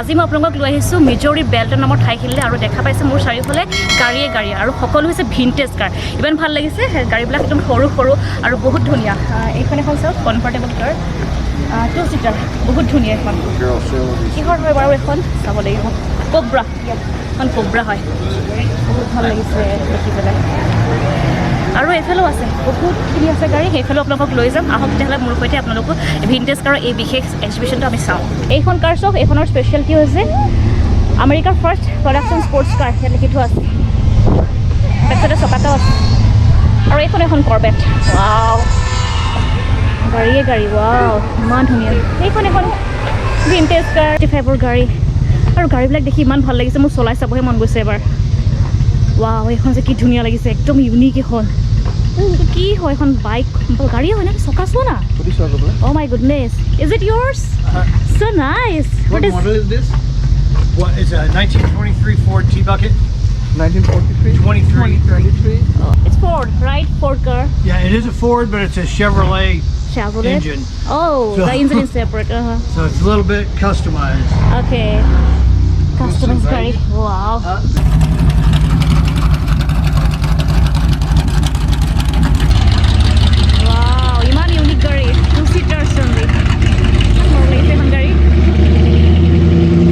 আজি মই আপোনালোকক লৈ আহিছোঁ মিজোৰীৰ বেল্টন নামৰ ঠাইখিনিলৈ আৰু দেখা পাইছে মোৰ চাৰিওফালে গাড়ী আৰু সকলো হৈছে ভিনটেজ কাৰ ইমান ভাল লাগিছে গাড়ীবিলাক একদম সৰু আৰু বহুত ধুনীয়া এইখন এখন চাওক কমফৰ্টেবল কাৰ 2 সিটাৰ বহুত ধুনীয়া এখন কিহৰ হয় বাৰু এখন চাব লাগিব কোব্ৰা এখন কোব্ৰা হয় বহুত ভাল লাগিছে দেখি পেলাই আৰু এইফালেও আছে বহুতখিনি আছে গাড়ী সেইফালেও আপোনালোকক লৈ যাম আহক তেতিয়াহ'লে মোৰ সৈতে আপোনালোকক ভিনটেজ কাৰৰ এই বিশেষ এক্সিবিশ্যনটো আমি চাওঁ এইখন কাৰ চাওক এইখনৰ স্পেচিয়েলিটি হৈছে আমেৰিকাৰ ফাৰ্ষ্ট প্ৰডাকশ্যন স্পৰ্টছ কাৰ ইয়াত লিখি থোৱা আছে তাৰপিছতে চকাটাও আছে আৰু এইখন এখন কৰবেট ৱাও গাড়ী ৱাও ইমান ধুনীয়া এইখন এখন ভিনটেজ কাৰ 55ৰ গাড়ী আৰু গাড়ীবিলাক দেখি ইমান ভাল লাগিছে মোৰ চলাই চাবহে মন গৈছে এবাৰ ৱাও এইখন যে কি ধুনীয়া লাগিছে একদম ইউনিক এখন কি হয় এখন বাইক গাড়ী হয় না চকা চোৱা না oh my goodness is it yours so nice what model is this it's a 1923 Ford T-Bucket 1943 23 oh, it's Ford right Ford car yeah it is a Ford but it's a Chevrolet engine oh so, the engine is separate so it's a little bit customized okay customized car wow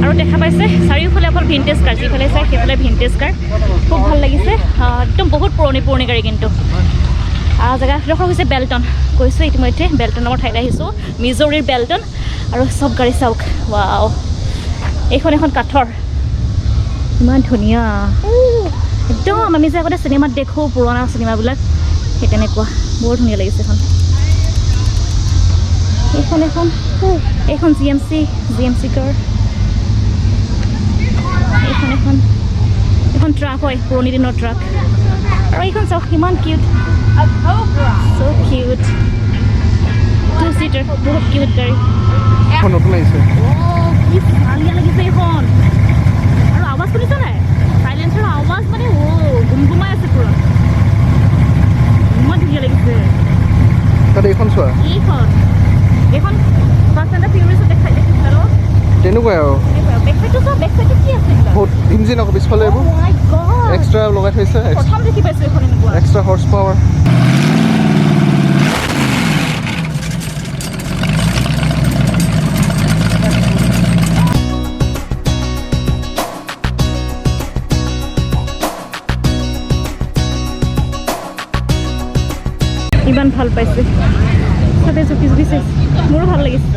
আৰু দেখা পাইছে চাৰিওফালে অকল vintage কাৰ যিফালে চাই সেইফালে vintage কাৰ খুব ভাল লাগিছে একদম বহুত পুৰণি গাড়ী কিন্তু জেগাডোখৰ হৈছে বেলটন কৈছোঁ ইতিমধ্যে বেলটন নামৰ ঠাইলৈ আহিছোঁ মিজোৰীৰ বেলটন আৰু চব গাড়ী চাওক ৱাও এইখন এখন কাঠৰ ইমান ধুনীয়া একদম আমি যে আগতে চিনেমাত দেখোঁ পুৰণা চিনেমাবিলাক সেই তেনেকুৱা বৰ ধুনীয়া লাগিছে এইখন GMC কাৰ এখন ট্ৰাক হয় পুৰণি দিনৰ ট্ৰাক আৰু এইখন চাওক ইমান কিউট so cute 2 সিটাৰ বহুত কিউট গাড়ী এখন নতুন আহিছে কি ভালিয়া লাগিছে এইখন আৰু আৱাজ শুনিছা নাই সাইলেন্সৰ আৱাজ মানে গুমগুমাই আছে পুৰা ইমান ধুনীয়া লাগিছে তাতে এইখন চোৱা এইখন ফাৰ্ষ্ট এণ্ড ফিউৰিয়াছত দেখিছিল আৰু তেনেকুৱাই আৰু বেকসাইডটো কি আছে বহুত ইঞ্জিন আকৌ পিছফালে এইবোৰ এক্সট্ৰা লগাই থৈছে প্ৰথম দেখি পাইছোঁ এইখন এনেকুৱা এক্সট্ৰা হৰ্চ পাৱাৰ ইমান ভাল পাইছে তাতে জুকি মোৰো ভাল লাগিছে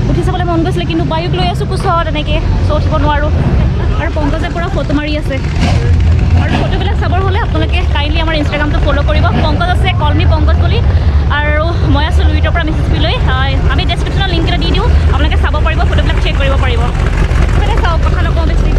উঠি চাবলৈ মন গৈছিলে কিন্তু বাইক লৈ আছোঁ কোচত এনেকৈ উঠিব নোৱাৰোঁ আৰু পংকজে পূৰা ফটো মাৰি আছে আৰু ফটোবিলাক চাবৰ হ'লে আপোনালোকে কাইণ্ডলি আমাৰ ইনষ্টাগ্ৰামটো ফ'ল' কৰিব পংকজ আছে কলমি পংকজ বুলি আৰু মই আছোঁ লুইটৰ পৰা মেছেজ কৰি লৈ আমি ডেছক্ৰিপশ্যনৰ লিংক এটা দি দিওঁ আপোনালোকে চাব পাৰিব ফটোবিলাক চেক কৰিব পাৰিব মানে চাওক কথা নকওঁ বেছি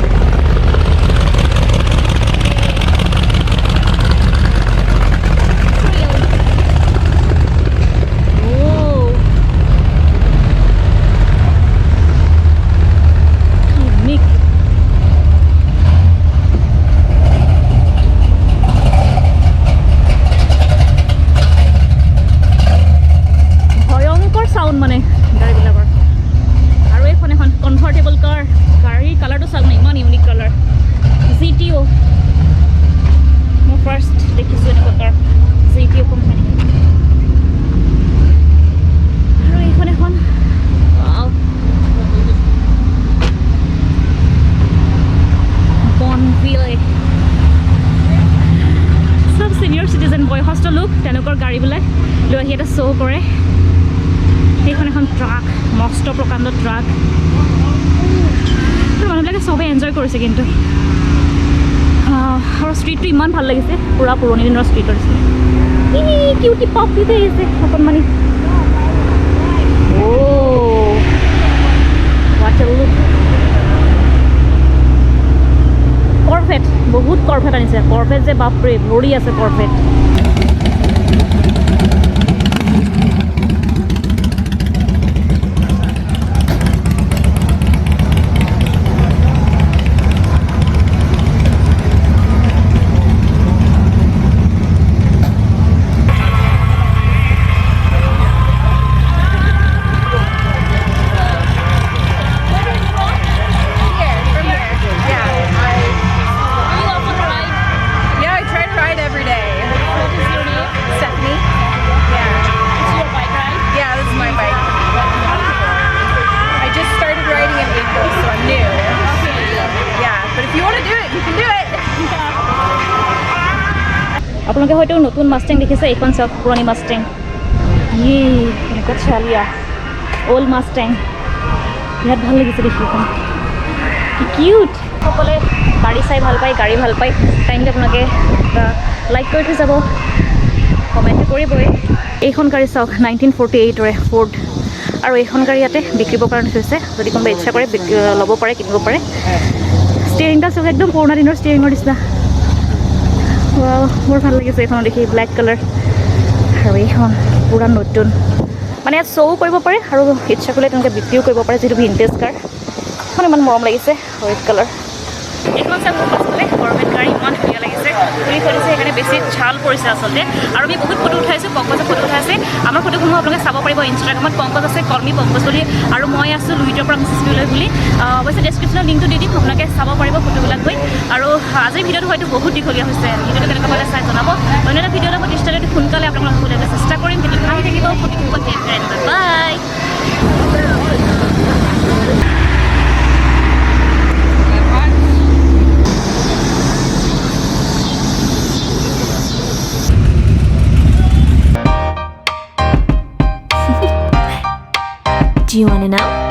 মানে গাড়ীবিলাকৰ আৰু এইখন এখন কমফৰ্টেবল কাৰ গাড়ীৰ কালাৰটো চাওক না ইমান ইউনিক কালাৰ GTO মই ফাৰ্ষ্ট দেখিছোঁ এনেকুৱা কাৰ GTO কোম্পানী আৰু এইখন এখন বনভিলে চব ছিনিয়ৰ চিটিজেন বয়সস্থ লোক তেওঁলোকৰ গাড়ীবিলাক লৈ আহি এটা শ্ব' কৰে এইখন এখন ট্ৰাক মস্ত প্ৰকাণ্ড ট্ৰাক মানুহবিলাকে চবেই এনজয় কৰিছে কিন্তু আৰু ষ্ট্ৰীটটো ইমান ভাল লাগিছে পুৰা পুৰণি দিনৰ ষ্ট্ৰীটৰ নিচিনা কিউটি পাপি যে আহিছে অকণমানি কৰভেট বহুত কৰভেট আনিছে কৰভেট যে বাপৰে ভৰি আছে কৰভেট আপোনালোকে হয়তো নতুন মাষ্টেং দেখিছে, এইখন চাওক পুৰণি মাষ্টেং। এনেকুৱা চালিয়া অল্ড মাষ্টেং, বিৰাট ভাল লাগিছে দেখি এখন, কি কিউট। সকলে গাড়ী চাই ভাল পায়, গাড়ী ভাল পায়, টাইমলি আপোনালোকে লাইক কৰি থৈ যাব, কমেণ্ট কৰিবই। এইখন গাড়ী চাওক 1948ৰে ফ'ৰ্ড, আৰু এইখন গাড়ী ইয়াতে বিক্ৰীবৰ কাৰণে থৈছে, যদি কোনোবাই ইচ্ছা কৰে ল'ব পাৰে, কিনিব পাৰে। ষ্টিয়াৰিংটা চাওক একদম পুৰণা দিনৰ ষ্টিয়াৰিঙৰ নিচিনা, বৰ ভাল লাগিছে এইখন দেখি, ব্লেক কালাৰ। আৰু এইখন পুৰা নতুন, মানে ইয়াত শ্ব'ও কৰিব পাৰে আৰু ইচ্ছা কৰিলে তেওঁলোকে বিক্ৰীও কৰিব পাৰে, যিটো ভিণ্টেজ কাৰ। এখন ইমান মৰম লাগিছে, ৰেড কালাৰ। এইখন চাওক মোৰ পাছফালে গভৰ্ণমেণ্ট গাড়ী, ইমান ধুনীয়া লাগিছে, ঘূৰি কৰিছে, সেইকাৰণে বেছি ছাল পৰিছে আচলতে। আৰু আমি বহুত ফটো উঠাইছোঁ, পংকজে ফটো উঠাইছে, আমাৰ ফটোসমূহ আপোনালোকে চাব পাৰিব ইনষ্টাগ্ৰামত, পংকজ আছে কলমি পংকজ বুলি, আৰু মই আছোঁ লুইটৰ পৰা মিছেছ লৈ বুলি। অৱশ্যে ডেছক্ৰিপশ্যনত লিংকটো দি দিম, আপোনালোকে চাব পাৰিব ফটোবিলাক গৈ। আৰু আজিৰ ভিডিঅ'টো হয়তো বহুত দীঘলীয়া হৈছে, ভিডিঅ'টো কেনেকুৱা পালে চাই জনাব। অন্য এটা ভিডিঅ'ৰ লগত তৃষ্ণালীটো সোনকালে আপোনালোকক উলিয়াবলৈ চেষ্টা কৰিম, কিন্তু আহি থাকিব photo. Bye. Do you want to know?